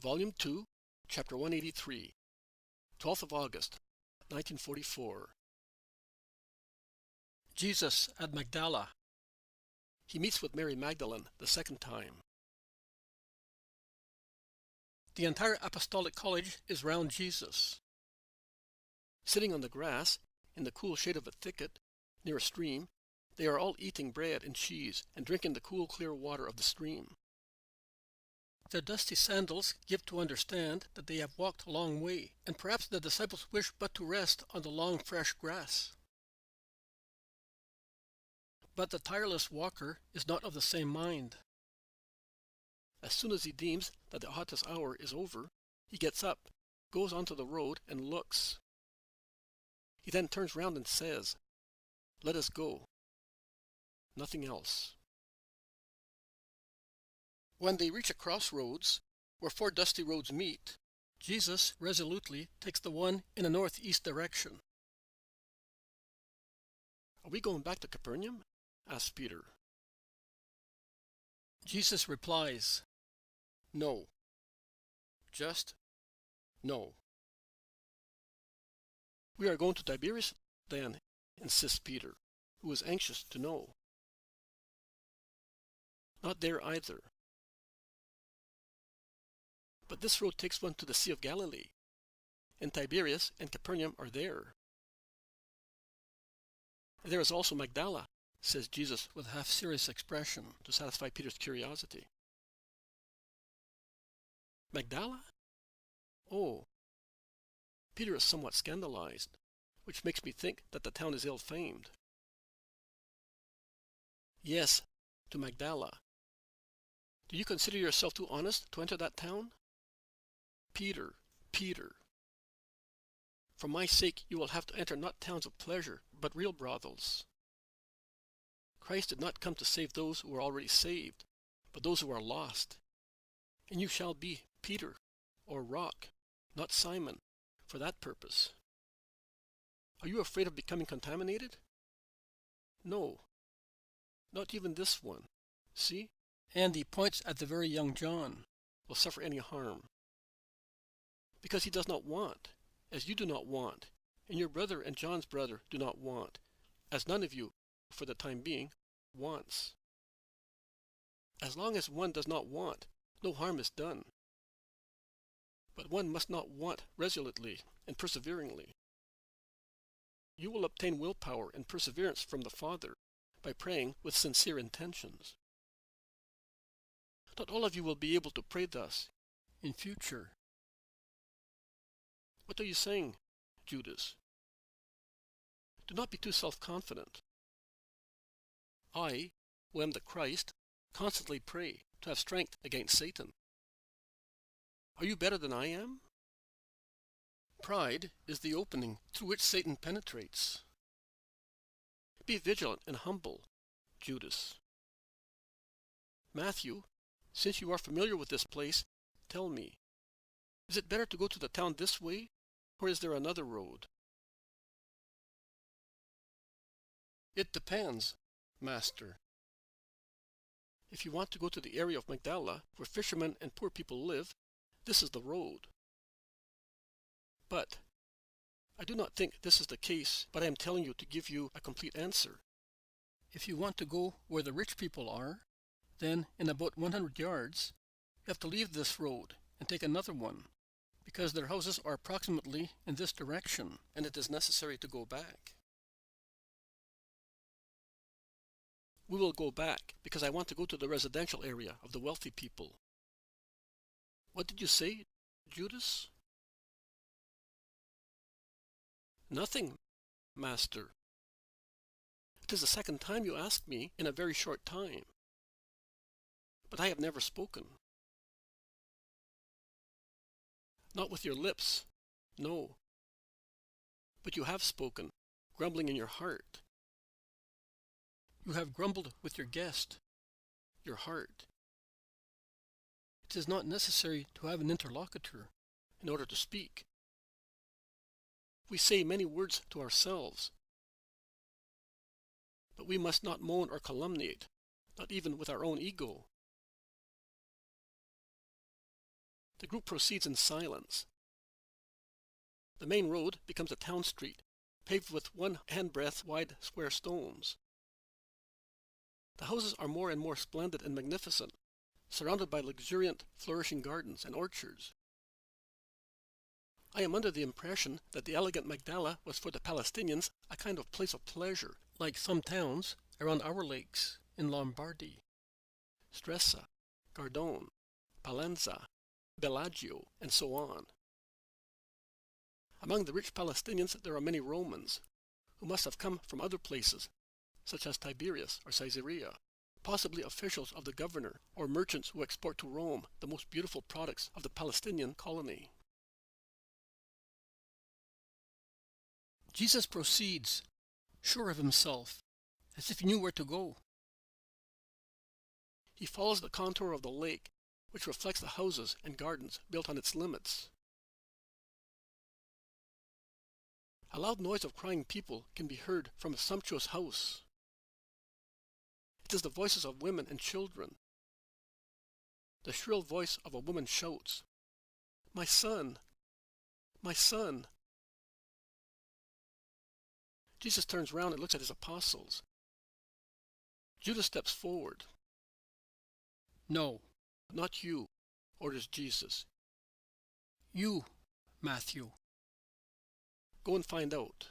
Volume 2, Chapter 183, 12th of August, 1944. Jesus at Magdala. He meets with Mary Magdalene the second time. The entire Apostolic College is round Jesus. Sitting on the grass, in the cool shade of a thicket, near a stream, they are all eating bread and cheese and drinking the cool, clear water of the stream. Their dusty sandals give to understand that they have walked a long way, and perhaps the disciples wish but to rest on the long, fresh grass. But the tireless walker is not of the same mind. As soon as he deems that the hottest hour is over, he gets up, goes onto the road, and looks. He then turns round and says, "Let us go." Nothing else. When they reach a crossroads, where four dusty roads meet, Jesus resolutely takes the one in a northeast direction. "Are we going back to Capernaum?" asks Peter. Jesus replies, "No. Just no." "We are going to Tiberias, then," insists Peter, who is anxious to know. "Not there either. But this road takes one to the Sea of Galilee, and Tiberias and Capernaum are there." "There is also Magdala," says Jesus with a half-serious expression to satisfy Peter's curiosity. "Magdala? Oh." Peter is somewhat scandalized, which makes me think that the town is ill-famed. "Yes, to Magdala. Do you consider yourself too honest to enter that town?" "Peter, Peter, for my sake you will have to enter not towns of pleasure, but real brothels. Christ did not come to save those who are already saved, but those who are lost. And you shall be Peter, or Rock, not Simon, for that purpose. Are you afraid of becoming contaminated? No, not even this one. See?" And he points at the very young John. "Will suffer any harm. Because he does not want, as you do not want, and your brother and John's brother do not want, as none of you, for the time being, wants. As long as one does not want, no harm is done. But one must not want resolutely and perseveringly. You will obtain willpower and perseverance from the Father by praying with sincere intentions. Not all of you will be able to pray thus in future." "What are you saying, Judas?" "Do not be too self-confident. I, who am the Christ, constantly pray to have strength against Satan. Are you better than I am? Pride is the opening through which Satan penetrates. Be vigilant and humble, Judas. Matthew, since you are familiar with this place, tell me, is it better to go to the town this way, or is there another road?" "It depends, Master. If you want to go to the area of Magdala, where fishermen and poor people live, this is the road. But I do not think this is the case, but I am telling you to give you a complete answer. If you want to go where the rich people are, then in about 100 yards, you have to leave this road and take another one, because their houses are approximately in this direction, and it is necessary to go back." "We will go back, because I want to go to the residential area of the wealthy people." "What did you say, Judas?" "Nothing, Master. It is the second time you ask me in a very short time. But I have never spoken." "Not with your lips, no. But you have spoken, grumbling in your heart. You have grumbled with your guest, your heart. It is not necessary to have an interlocutor in order to speak. We say many words to ourselves, but we must not moan or calumniate, not even with our own ego. The group proceeds in silence. The main road becomes a town street, paved with 1 handbreadth wide square stones. The houses are more and more splendid and magnificent, surrounded by luxuriant, flourishing gardens and orchards. I am under the impression that the elegant Magdala was for the Palestinians a kind of place of pleasure, like some towns around our lakes in Lombardy, Stresa, Gardone, Palenza, Bellagio, and so on. Among the rich Palestinians there are many Romans, who must have come from other places, such as Tiberias or Caesarea, possibly officials of the governor or merchants who export to Rome the most beautiful products of the Palestinian colony. Jesus proceeds, sure of himself, as if he knew where to go. He follows the contour of the lake, which reflects the houses and gardens built on its limits. A loud noise of crying people can be heard from a sumptuous house. It is the voices of women and children. The shrill voice of a woman shouts, "My son! My son!" Jesus turns round and looks at his apostles. Judas steps forward. "No, "Not you," orders Jesus. you, Matthew." "Go and find out."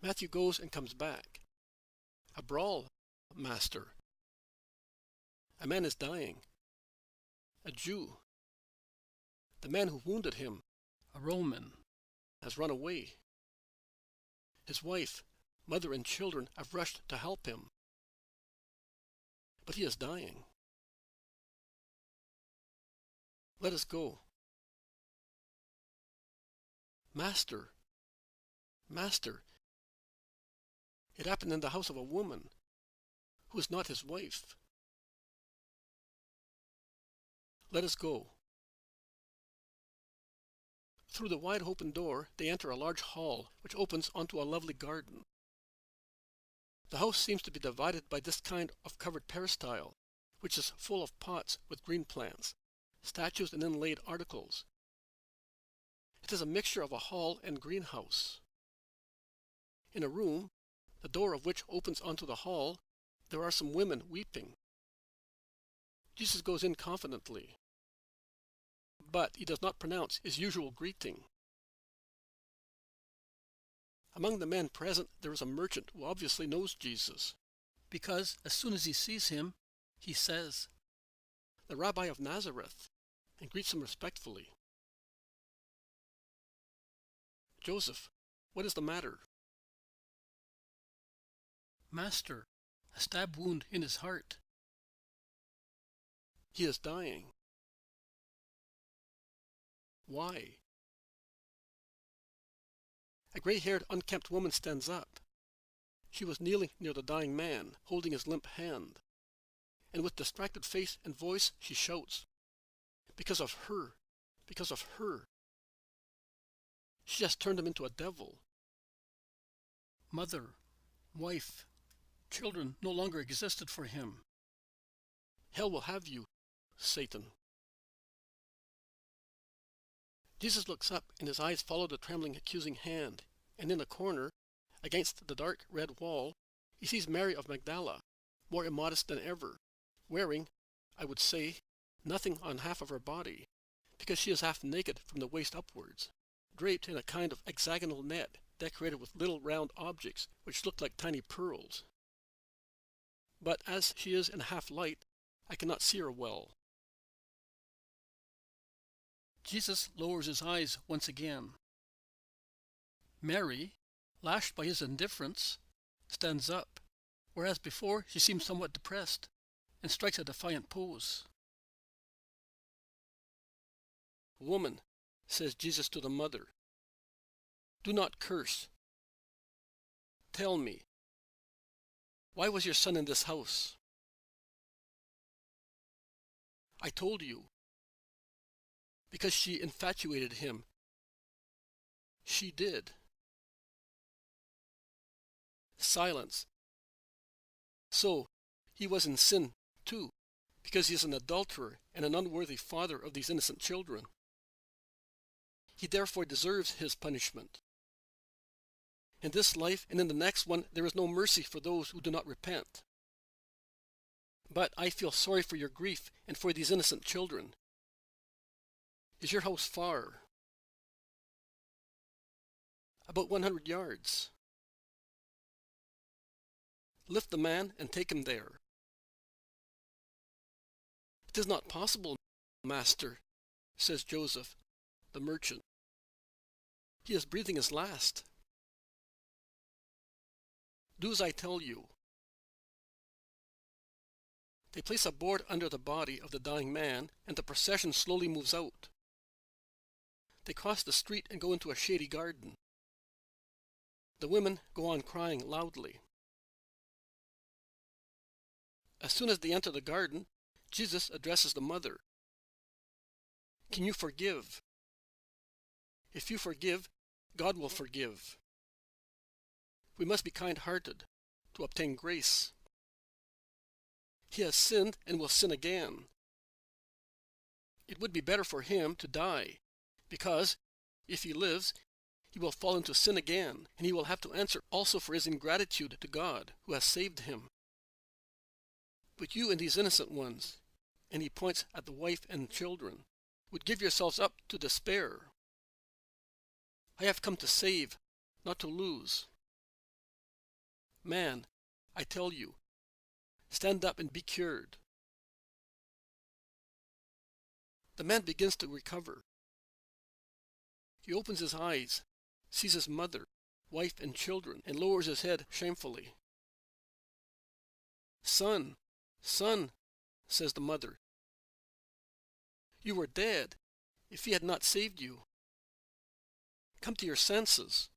Matthew goes and comes back. "A brawl, Master. A man is dying. A Jew. The man who wounded him, "A Roman." has run away. His wife, mother, and children have rushed to help him. But he is dying. Let us go." "Master, Master, it happened in the house of a woman who is not his wife." "Let us go." Through the wide open door they enter a large hall which opens onto a lovely garden. The house seems to be divided by this kind of covered peristyle, which is full of pots with green plants, statues, and inlaid articles. It is a mixture of a hall and greenhouse. In a room, the door of which opens onto the hall, there are some women weeping. Jesus goes in confidently, but he does not pronounce his usual greeting. Among the men present there is a merchant who obviously knows Jesus, Because as soon as he sees him, he says, "The Rabbi of Nazareth," and greets him respectfully. "Joseph, what is the matter?" "Master, a stab wound in his heart." "He is dying." "Why?" A gray-haired, unkempt woman stands up. She was kneeling near the dying man, holding his limp hand, and with distracted face and voice she shouts, "Because of her! Because of her! She has turned him into a devil." Mother, wife, children no longer existed for him. "Hell will have you, Satan." Jesus looks up, and his eyes follow the trembling, accusing hand, and in a corner, against the dark red wall, he sees Mary of Magdala, more immodest than ever, wearing, I would say, nothing on half of her body, because she is half naked from the waist upwards, draped in a kind of hexagonal net decorated with little round objects which look like tiny pearls. But as she is in half light, I cannot see her well. Jesus lowers his eyes once again. Mary, lashed by his indifference, stands up, whereas before she seemed somewhat depressed, and strikes a defiant pose. "Woman," says Jesus to the mother, "do not curse. Tell me, why was your son in this house?" "I told you. Because she infatuated him." "She did." Silence. "So, he was in sin, too." because he is an adulterer and an unworthy father of these innocent children. He therefore deserves his punishment. In this life and in the next one, there is no mercy for those who do not repent. But I feel sorry for your grief and for these innocent children. Is your house far? About 100 yards. Lift the man and take him there. It is not possible, master, says Joseph, the merchant. He is breathing his last. Do as I tell you. They place a board under the body of the dying man, and the procession slowly moves out. They cross the street and go into a shady garden. The women go on crying loudly. As soon as they enter the garden, Jesus addresses the mother. Can you forgive? If you forgive, God will forgive. We must be kind-hearted to obtain grace. He has sinned and will sin again. It would be better for him to die, because, if he lives, he will fall into sin again, and he will have to answer also for his ingratitude to God, who has saved him. But you and these innocent ones, and he points at the wife and children, would give yourselves up to despair. I have come to save, not to lose. Man, I tell you, stand up and be cured. The man begins to recover. He opens his eyes, sees his mother, wife, and children, and lowers his head shamefully. Son, son, says the mother, you were dead if he had not saved you. Come to your senses.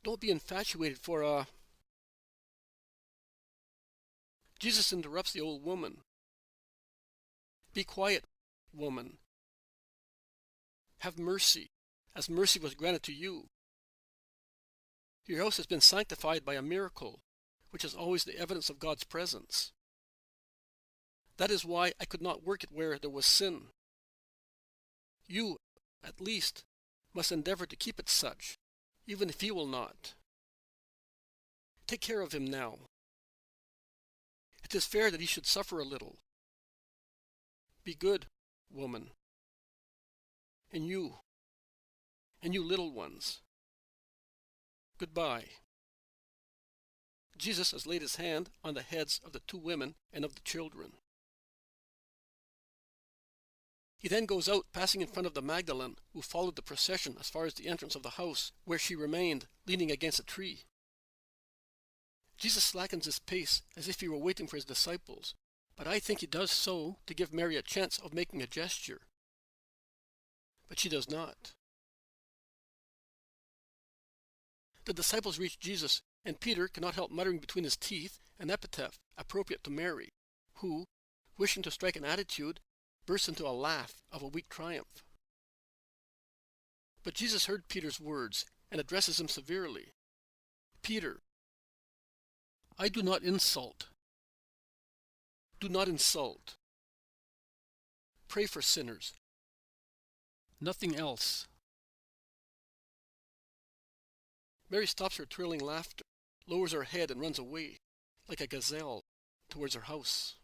Don't be infatuated for a... Jesus interrupts the old woman. Be quiet, woman. Have mercy, as mercy was granted to you. Your house has been sanctified by a miracle, which is always the evidence of God's presence. That is why I could not work it where there was sin. You, at least, must endeavor to keep it such, even if he will not. Take care of him now. It is fair that he should suffer a little. Be good, woman. And you little ones. Goodbye. Jesus has laid his hand on the heads of the two women and of the children. He then goes out, passing in front of the Magdalene, who followed the procession as far as the entrance of the house, where she remained, leaning against a tree. Jesus slackens his pace as if he were waiting for his disciples, but I think he does so to give Mary a chance of making a gesture. But she does not. The disciples reach Jesus, and Peter cannot help muttering between his teeth an epithet appropriate to Mary, who, wishing to strike an attitude, bursts into a laugh of a weak triumph. But Jesus heard Peter's words and addresses him severely. Peter, I do not insult. Do not insult. Pray for sinners. Nothing else. Mary stops her trilling laughter, lowers her head and runs away, like a gazelle, towards her house.